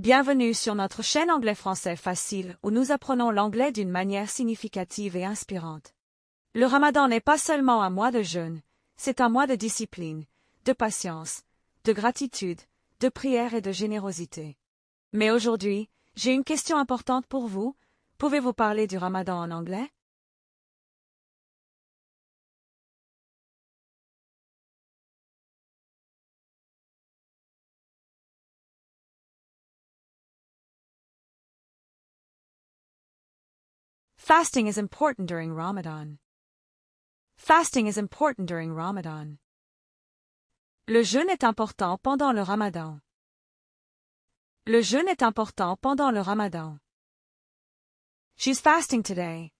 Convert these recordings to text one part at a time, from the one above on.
Bienvenue sur notre chaîne Anglais-Français Facile où nous apprenons l'anglais d'une manière significative et inspirante. Le Ramadan n'est pas seulement un mois de jeûne, c'est un mois de discipline, de patience, de gratitude, de prière et de générosité. Mais aujourd'hui, j'ai une question importante pour vous. Pouvez-vous parler du Ramadan en anglais? Fasting is important during Ramadan. Fasting is important during Ramadan. Le jeûne est important pendant le Ramadan. Le jeûne est important pendant le Ramadan. She's fasting today.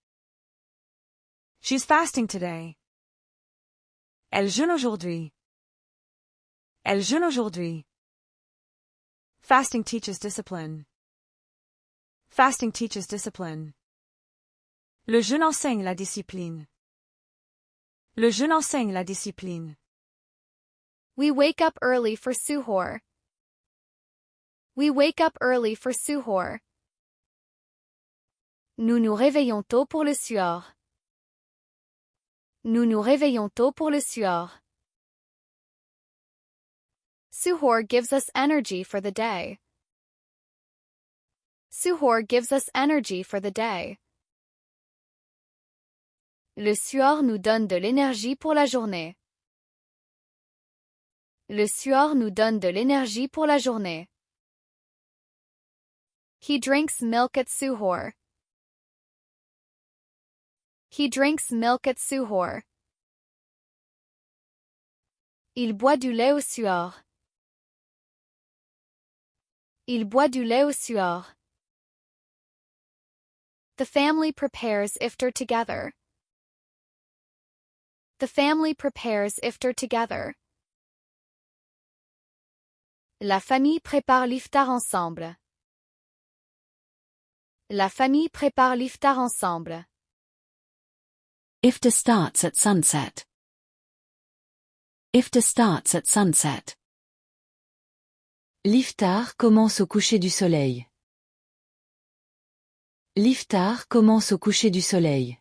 She's fasting today. Elle jeûne aujourd'hui. Elle jeûne aujourd'hui. Fasting teaches discipline. Fasting teaches discipline. Le jeûne enseigne la discipline. Le jeûne enseigne la discipline. We wake up early for Suhoor. We wake up early for Suhoor. Nous nous réveillons tôt pour le suhoor. Nous nous réveillons tôt pour le suhoor. Suhoor gives us energy for the day. Suhoor gives us energy for the day. Le suhoor nous donne de l'énergie pour la journée. Le suhoor nous donne de l'énergie pour la journée. He drinks milk at Suhoor. He drinks milk at Suhoor. Il boit du lait au suhoor. Il boit du lait au suhoor. The family prepares iftar together. The family prepares iftar together. La famille prépare l'iftar ensemble. La famille prépare l'iftar ensemble. Iftar starts at sunset. Iftar starts at sunset. L'iftar commence au coucher du soleil. L'iftar commence au coucher du soleil.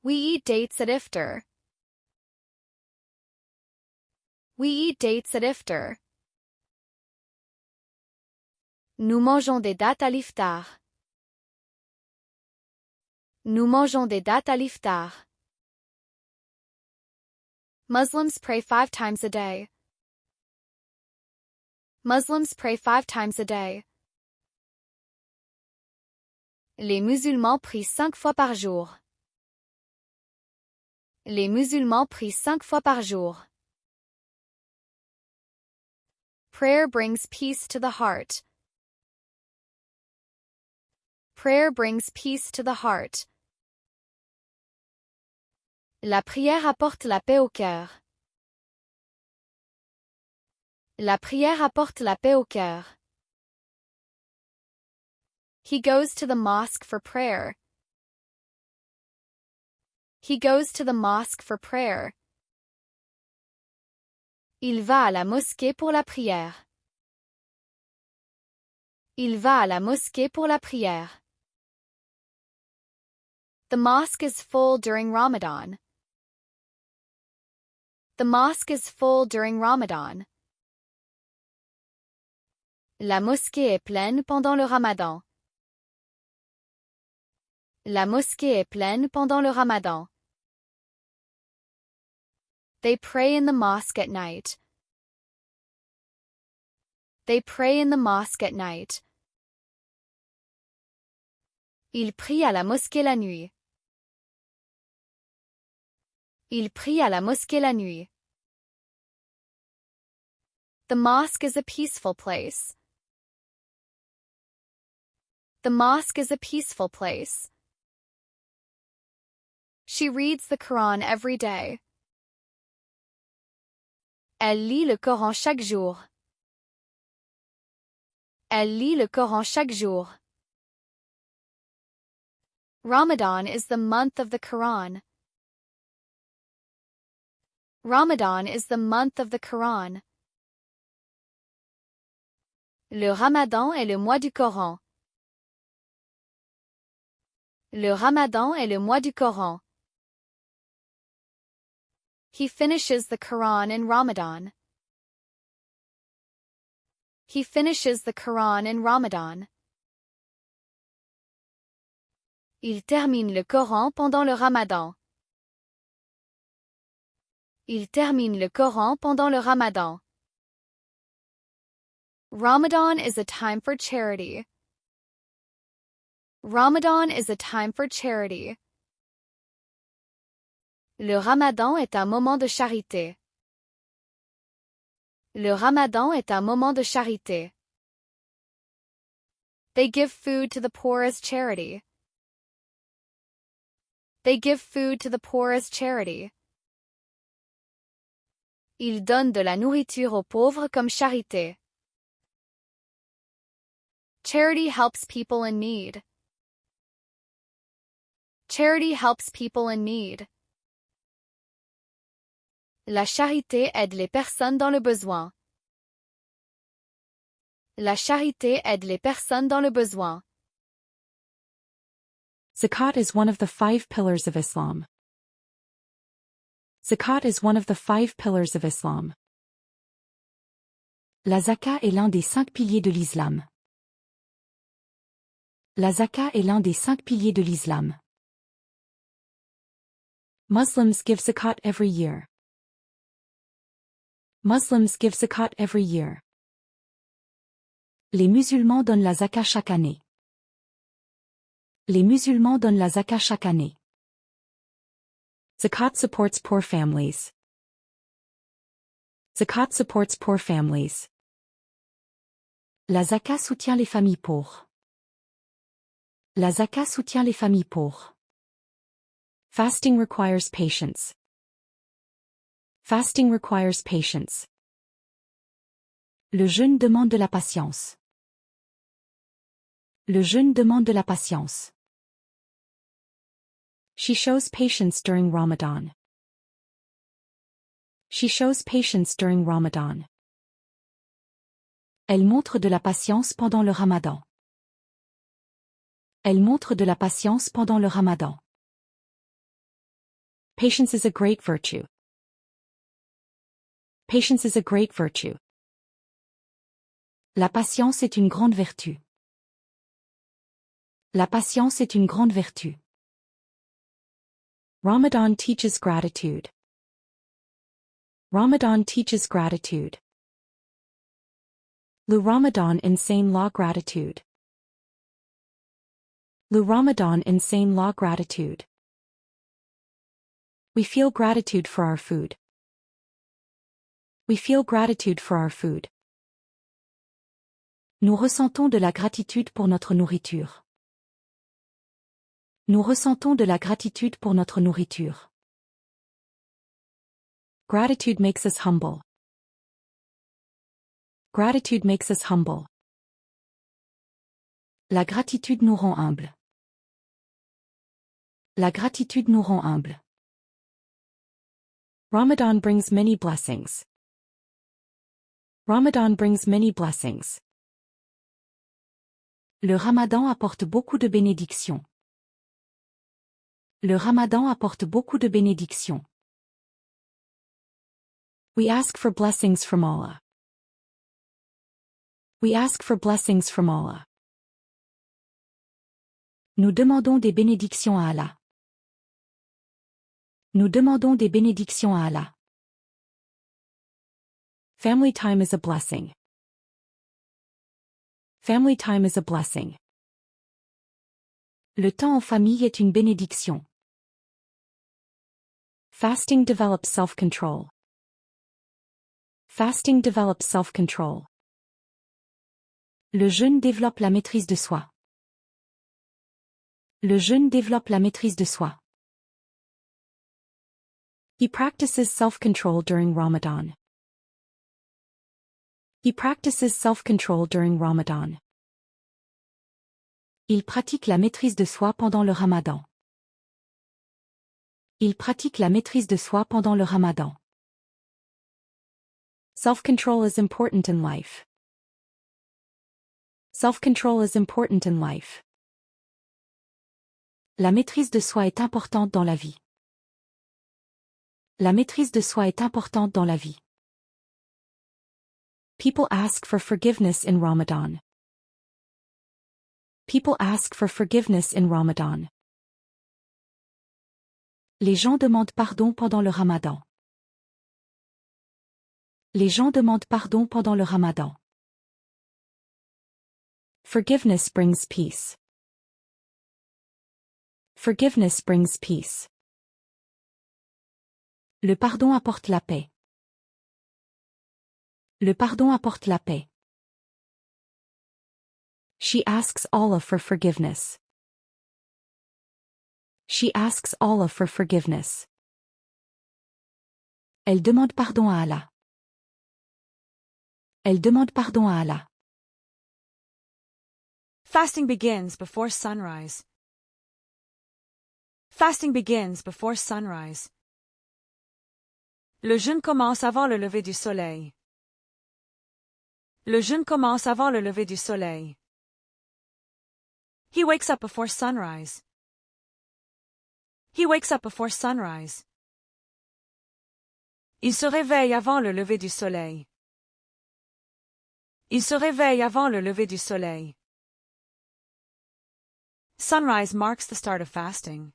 We eat dates at iftar. We eat dates at iftar. Nous mangeons des dattes à l'iftar. Nous mangeons des dattes à l'iftar. Muslims pray 5 times a day. Muslims pray 5 times a day. Les musulmans prient 5 fois par jour. Les musulmans prient 5 fois par jour. Prayer brings peace to the heart. Prayer brings peace to the heart. La prière apporte la paix au cœur. La prière apporte la paix au cœur. He goes to the mosque for prayer. He goes to the mosque for prayer. Il va à la mosquée pour la prière. Il va à la mosquée pour la prière. The mosque is full during Ramadan. The mosque is full during Ramadan. La mosquée est pleine pendant le Ramadan. La mosquée est pleine pendant le Ramadan. They pray in the mosque at night. They pray in the mosque at night. Ils prient à la mosquée la nuit. Ils prient à la mosquée la nuit. The mosque is a peaceful place. The mosque is a peaceful place. She reads the Quran every day. Elle lit le Coran chaque jour. Elle lit le Coran chaque jour. Ramadan is the month of the Quran. Ramadan is the month of the Quran. Le Ramadan est le mois du Coran. Le Ramadan est le mois du Coran. He finishes the Quran in Ramadan. He finishes the Quran in Ramadan. Il termine le Coran pendant le Ramadan. Il termine le Coran pendant le Ramadan. Ramadan is a time for charity. Ramadan is a time for charity. Le Ramadan est un moment de charité. Le Ramadan est un moment de charité. They give food to the poor as charity. They give food to the poor as charity. Ils donnent de la nourriture aux pauvres comme charité. Charity helps people in need. Charity helps people in need. La charité aide les personnes dans le besoin. La charité aide les personnes dans le besoin. Zakat is one of the 5 pillars of Islam. Zakat is one of the 5 pillars of Islam. La zakat est l'un des 5 piliers de l'islam. La zakat est l'un des 5 piliers de l'islam. Muslims give zakat every year. Muslims give zakat every year. Les musulmans donnent la zakat chaque année. Les musulmans donnent la zakat chaque année. Zakat supports poor families. Zakat supports poor families. La zakat soutient les familles pauvres. La zakat soutient les familles pauvres. Fasting requires patience. Fasting requires patience. Le jeûne demande de la patience. Le jeûne demande de la patience. She shows patience during Ramadan. She shows patience during Ramadan. Elle montre de la patience pendant le Ramadan. Elle montre de la patience pendant le Ramadan. Patience is a great virtue. Patience is a great virtue. La patience est une grande vertu. La patience est une grande vertu. Ramadan teaches gratitude. Ramadan teaches gratitude. Le Ramadan enseigne la gratitude. Le Ramadan enseigne la gratitude. We feel gratitude for our food. We feel gratitude for our food. Nous ressentons de la gratitude pour notre nourriture. Nous ressentons de la gratitude pour notre nourriture. Gratitude makes us humble. Gratitude makes us humble. La gratitude nous rend humble. La gratitude nous rend humble. Ramadan brings many blessings. Ramadan brings many blessings. Le Ramadan apporte beaucoup de bénédictions. Le Ramadan apporte beaucoup de bénédictions. We ask for blessings from Allah. We ask for blessings from Allah. Nous demandons des bénédictions à Allah. Nous demandons des bénédictions à Allah. Family time is a blessing. Family time is a blessing. Le temps en famille est une bénédiction. Fasting develops self-control. Fasting develops self-control. Le jeûne développe la maîtrise de soi. Le jeûne développe la maîtrise de soi. He practices self-control during Ramadan. He practices self-control during Ramadan. Il pratique la maîtrise de soi pendant le Ramadan. Il pratique la maîtrise de soi pendant le Ramadan. Self-control is important in life. Self-control is important in life. La maîtrise de soi est importante dans la vie. La maîtrise de soi est importante dans la vie. People ask for forgiveness in Ramadan. People ask for forgiveness in Ramadan. Les gens demandent pardon pendant le Ramadan. Les gens demandent pardon pendant le Ramadan. Forgiveness brings peace. Forgiveness brings peace. Le pardon apporte la paix. Le pardon apporte la paix. She asks Allah for forgiveness. She asks Allah for forgiveness. Elle demande pardon à Allah. Elle demande pardon à Allah. Fasting begins before sunrise. Fasting begins before sunrise. Le jeûne commence avant le lever du soleil. Le jeûne commence avant le lever du soleil. He wakes up before sunrise. He wakes up before sunrise. Il se réveille avant le lever du soleil. Il se réveille avant le lever du soleil. Sunrise marks the start of fasting.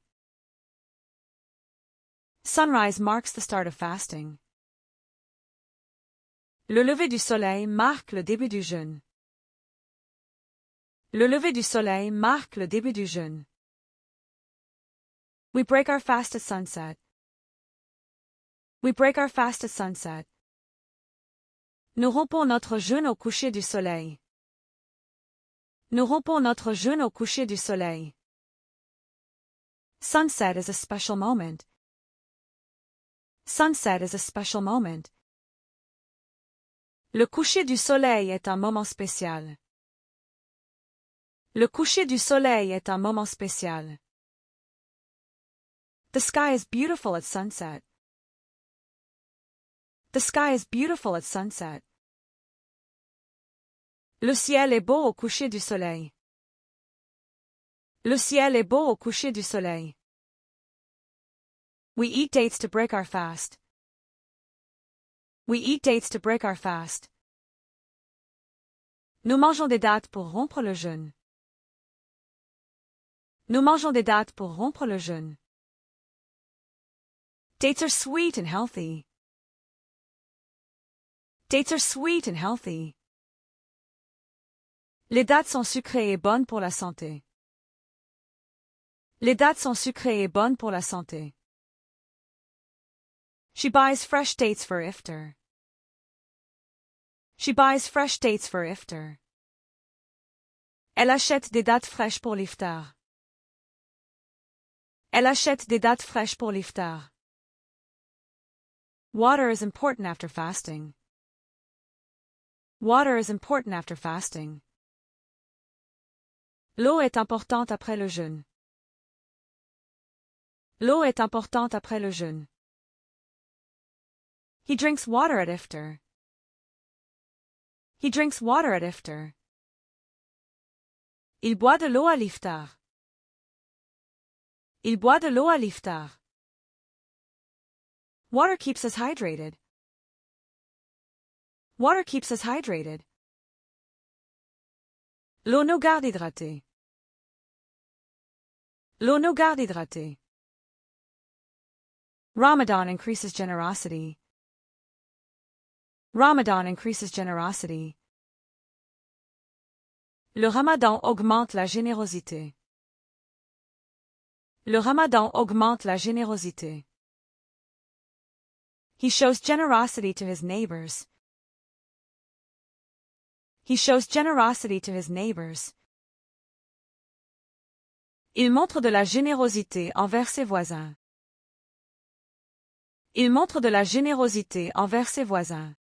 Sunrise marks the start of fasting. Le lever du soleil marque le début du jeûne. Le lever du soleil marque le début du jeûne. We break our fast at sunset. We break our fast at sunset. Nous rompons notre jeûne au coucher du soleil. Nous rompons notre jeûne au coucher du soleil. Sunset is a special moment. Sunset is a special moment. Le coucher du soleil est un moment spécial. Le coucher du soleil est un moment spécial. The sky is beautiful at sunset. The sky is beautiful at sunset. Le ciel est beau au coucher du soleil. Le ciel est beau au coucher du soleil. We eat dates to break our fast. We eat dates to break our fast. Nous mangeons des dattes pour rompre le jeûne. Nous mangeons des dattes pour rompre le jeûne. Dates are sweet and healthy. Dates are sweet and healthy. Les dattes sont sucrées et bonnes pour la santé. Les dattes sont sucrées et bonnes pour la santé. She buys fresh dates for iftar. She buys fresh dates for iftar. Elle achète des dattes fraîches pour l'iftar. Elle achète des dattes fraîches pour l'iftar. Water is important after fasting. Water is important after fasting. L'eau est importante après le jeûne. L'eau est importante après le jeûne. He drinks water at iftar. He drinks water at iftar. Il boit de l'eau à l'iftar. Il boit de l'eau à l'iftar. Water keeps us hydrated. Water keeps us hydrated. L'eau nous garde hydratés. L'eau nous garde hydratés. Ramadan increases generosity. Ramadan increases generosity. Le Ramadan augmente la générosité. Le Ramadan augmente la générosité. He shows generosity to his neighbors. He shows generosity to his neighbors. Il montre de la générosité envers ses voisins. Il montre de la générosité envers ses voisins.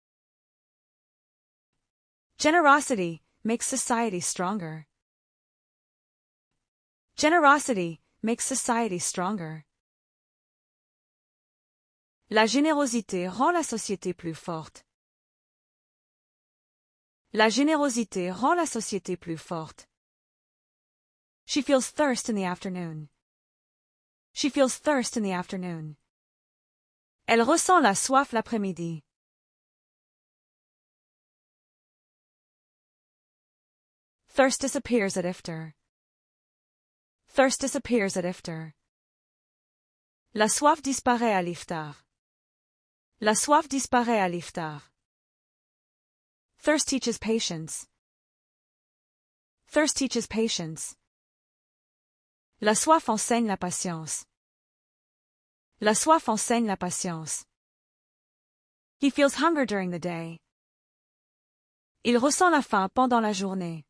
Generosity makes society stronger. Generosity makes society stronger. La générosité rend la société plus forte. La générosité rend la société plus forte. She feels thirst in the afternoon. She feels thirst in the afternoon. Elle ressent la soif l'après-midi. Thirst disappears at iftar. Thirst disappears at iftar. La soif disparaît à l'iftar. La soif disparaît à l'iftar. Thirst teaches patience. Thirst teaches patience. La soif enseigne la patience. La soif enseigne la patience. He feels hunger during the day. Il ressent la faim pendant la journée.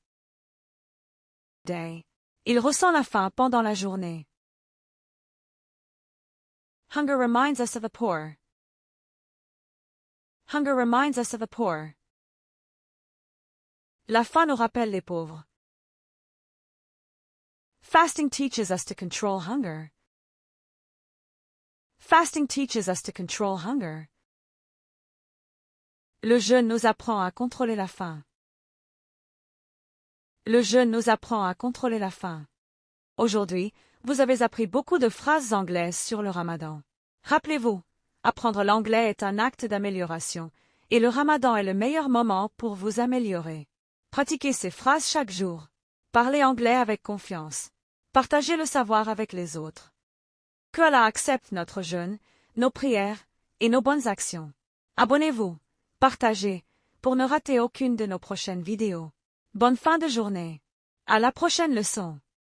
Day. Il ressent la faim pendant la journée. Hunger reminds us of the poor. Hunger reminds us of the poor. La faim nous rappelle les pauvres. Fasting teaches us to control hunger. Fasting teaches us to control hunger. Le jeûne nous apprend à contrôler la faim. Le jeûne nous apprend à contrôler la faim. Aujourd'hui, vous avez appris beaucoup de phrases anglaises sur le Ramadan. Rappelez-vous, apprendre l'anglais est un acte d'amélioration, et le Ramadan est le meilleur moment pour vous améliorer. Pratiquez ces phrases chaque jour. Parlez anglais avec confiance. Partagez le savoir avec les autres. Que Allah accepte notre jeûne, nos prières et nos bonnes actions. Abonnez-vous, partagez, pour ne rater aucune de nos prochaines vidéos. Bonne fin de journée. À la prochaine leçon.